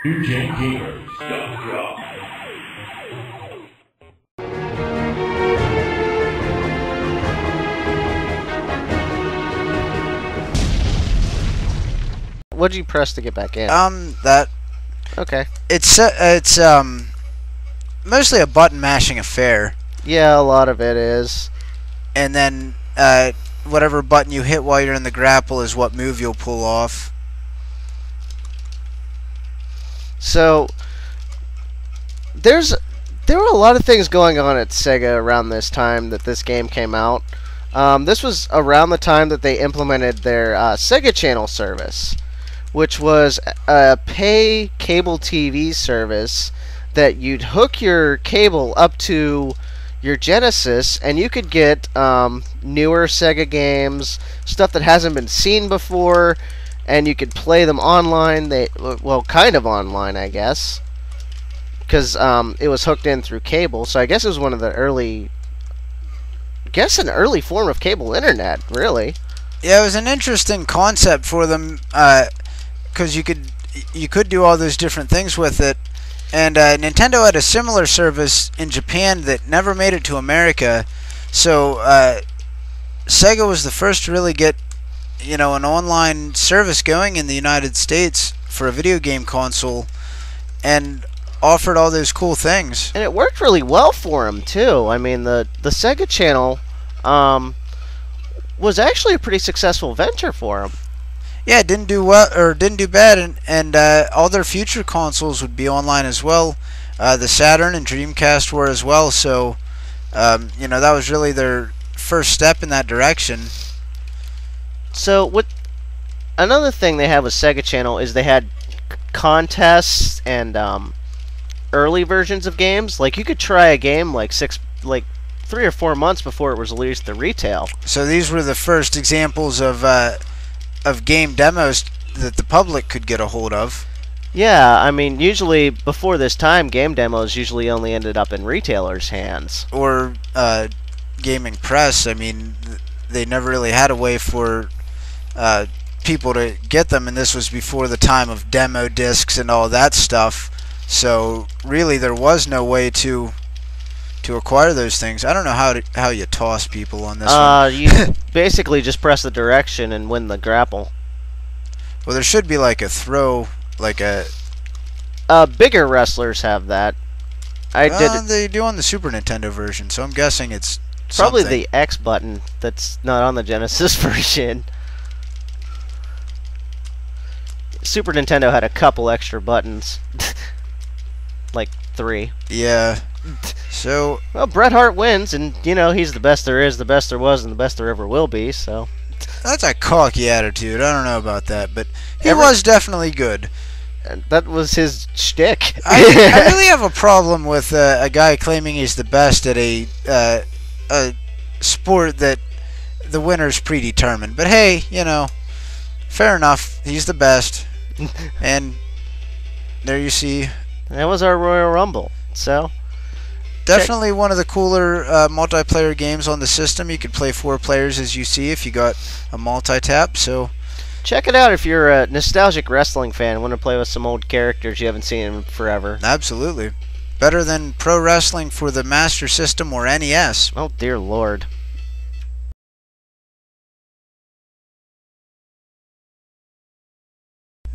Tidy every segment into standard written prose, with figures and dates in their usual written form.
NewGenGamers.com. What did you press to get back in? That. Okay. It's mostly a button mashing affair. Yeah, a lot of it is. And then whatever button you hit while you're in the grapple is what move you'll pull off. So there were a lot of things going on at Sega around this time that this game came out. This was around the time that they implemented their Sega Channel service, which was a pay cable TV service that you'd hook your cable up to your Genesis, and you could get newer Sega games, stuff that hasn't been seen before, and you could play them online. Well, kind of online, I guess, because it was hooked in through cable. So I guess it was one of the early, an early form of cable internet, really. Yeah, it was an interesting concept for them, because you could do all those different things with it. And Nintendo had a similar service in Japan that never made it to America. So Sega was the first to really get, an online service going in the United States for a video game console, and offered all those cool things. And it worked really well for them too. I mean, the Sega Channel was actually a pretty successful venture for them. Yeah, it didn't do well or didn't do bad, and all their future consoles would be online as well. The Saturn and Dreamcast were as well. So, that was really their first step in that direction. So, another thing they have with Sega Channel is they had contests and early versions of games. Like, you could try a game like 3 or 4 months before it was released to retail. So these were the first examples of game demos that the public could get a hold of. Yeah, I mean, usually before this time, game demos usually only ended up in retailers' hands. Or gaming press. I mean, they never really had a way for people to get them, and this was before the time of demo discs and all that stuff. So really, there was no way to acquire those things. I don't know how you toss people on this one. You basically just press the direction and win the grapple. Well, there should be like a throw, like a... bigger wrestlers have that. They do on the Super Nintendo version, so I'm guessing it's probably something. the X button that's not on the Genesis version. Super Nintendo had a couple extra buttons. Like 3. Yeah. So, well, Bret Hart wins, and he's the best there is, the best there was, and the best there ever will be. So that's a cocky attitude. I don't know about that, but he was definitely good. And that was his shtick. I really have a problem with a guy claiming he's the best at a sport that the winner's predetermined. But hey, fair enough. He's the best, and there you see. That was our Royal Rumble. So. Definitely one of the cooler multiplayer games on the system. You could play 4 players, as you see, if you got a multi-tap. So check it out if you're a nostalgic wrestling fan and want to play with some old characters you haven't seen in forever. Absolutely. Better than pro wrestling for the Master System or NES. Oh, dear Lord.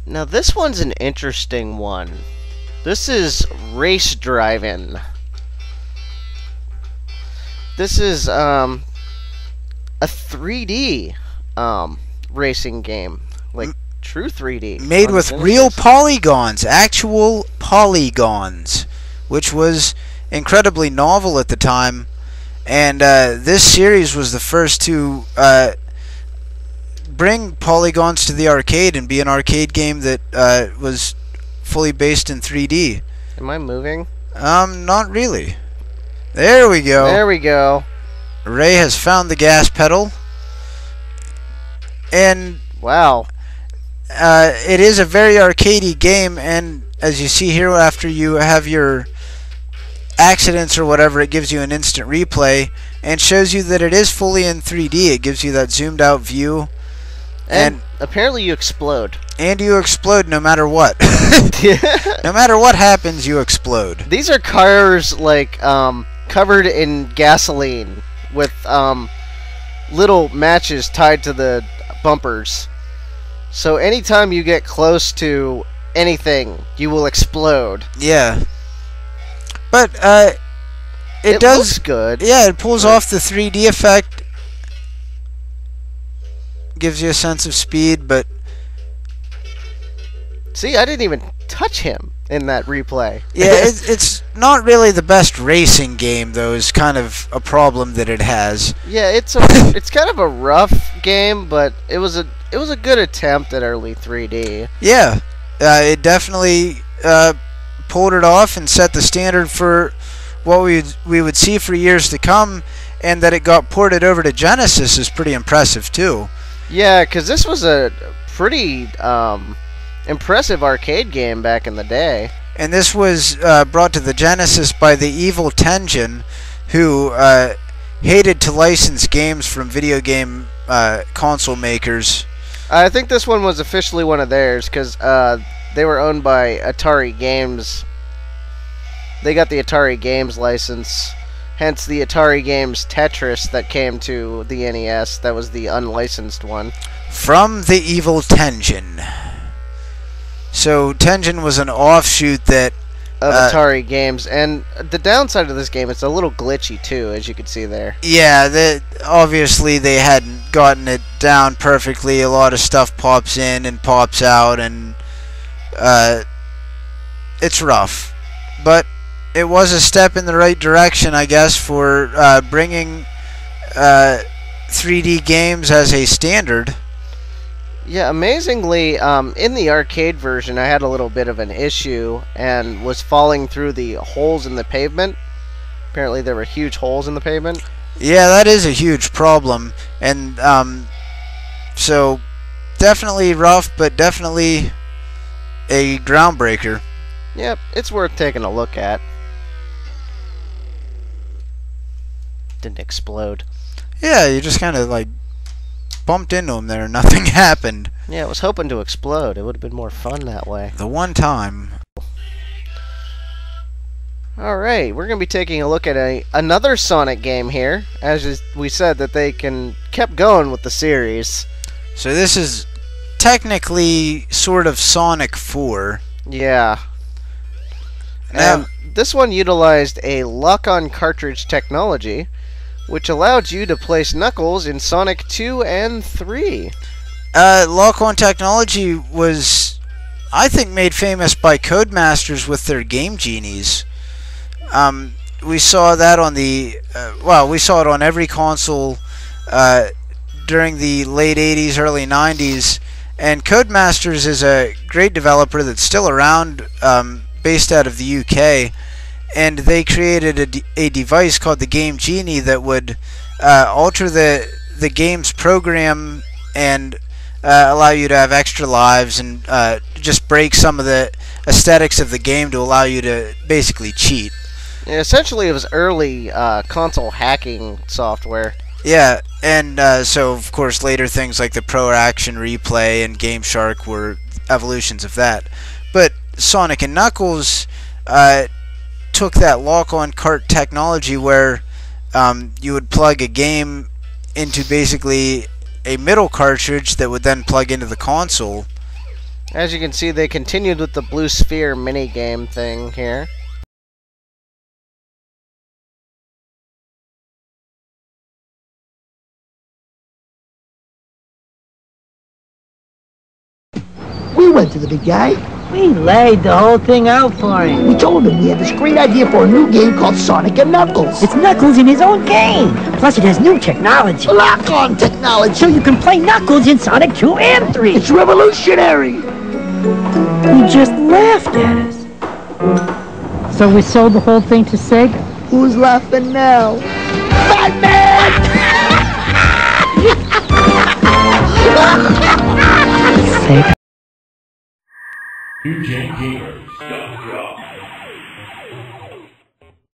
Now, this one's an interesting one. This is race driving. This is a 3D racing game, like true 3D. Made with real polygons, actual polygons, which was incredibly novel at the time. And this series was the first to bring polygons to the arcade and be an arcade game that was fully based in 3D. Am I moving? Not really. There we go. There we go. Ray has found the gas pedal. And wow. It is a very arcadey game, and as you see here, after you have your accidents or whatever, it gives you an instant replay and shows you that it is fully in 3D. It gives you that zoomed out view. And apparently you explode. And you explode no matter what. No matter what happens, you explode. These are cars like covered in gasoline with little matches tied to the bumpers. So anytime you get close to anything, you will explode. Yeah. But it does looks good. Yeah, it pulls off the 3D effect. Gives you a sense of speed, but see, I didn't even touch him in that replay. Yeah, it's not really the best racing game, though, is kind of a problem that it has. Yeah, it's kind of a rough game, but it was a good attempt at early 3D. Yeah, it definitely pulled it off and set the standard for what we would see for years to come, and that it got ported over to Genesis is pretty impressive too. Yeah, because this was a pretty impressive arcade game back in the day. And this was brought to the Genesis by the evil Tenjin, who hated to license games from video game console makers. I think this one was officially one of theirs, because they were owned by Atari Games. They got the Atari Games license. Hence the Atari Games Tetris that came to the NES. That was the unlicensed one. From the evil Tenjin. So Tenjin was an offshoot that of Atari Games, and the downside of this game, it's a little glitchy too, as you can see there. Yeah, obviously they hadn't gotten it down perfectly. A lot of stuff pops in and pops out, and it's rough. But it was a step in the right direction, I guess, for bringing 3D games as a standard. Yeah, amazingly, in the arcade version, I had a little bit of an issue and was falling through the holes in the pavement. Apparently there were huge holes in the pavement. Yeah, that is a huge problem. And so definitely rough, but definitely a groundbreaker. Yep, it's worth taking a look at. Didn't explode. Yeah, you just kind of like bumped into him there and nothing happened. Yeah, I was hoping to explode. It would have been more fun that way. The one time. Alright, we're going to be taking a look at another Sonic game here. As we said, that they kept going with the series. So this is technically sort of Sonic 4. Yeah. Now, this one utilized a lock-on cartridge technology, which allowed you to place Knuckles in Sonic 2 and 3. Lock-on technology was, I think, made famous by Codemasters with their Game Genies. We saw that on we saw it on every console during the late 80s, early 90s. And Codemasters is a great developer that's still around, based out of the UK. And they created a device called the Game Genie that would alter the game's program and allow you to have extra lives and just break some of the aesthetics of the game to allow you to basically cheat. Yeah, essentially, it was early console hacking software. Yeah, and so of course later things like the Pro Action Replay and Game Shark were evolutions of that. But Sonic and Knuckles took that lock-on cart technology where you would plug a game into basically a middle cartridge that would then plug into the console. As you can see, they continued with the Blue Sphere minigame thing here. We went to the big guy. We laid the whole thing out for him. We told him we had this great idea for a new game called Sonic and Knuckles. It's Knuckles in his own game. Plus it has new technology. Lock-on technology. So you can play Knuckles in Sonic 2 and 3. It's revolutionary. He just laughed at us. So we sold the whole thing to Sega? Who's laughing now? Batman! Sega. New Gen Gamers.com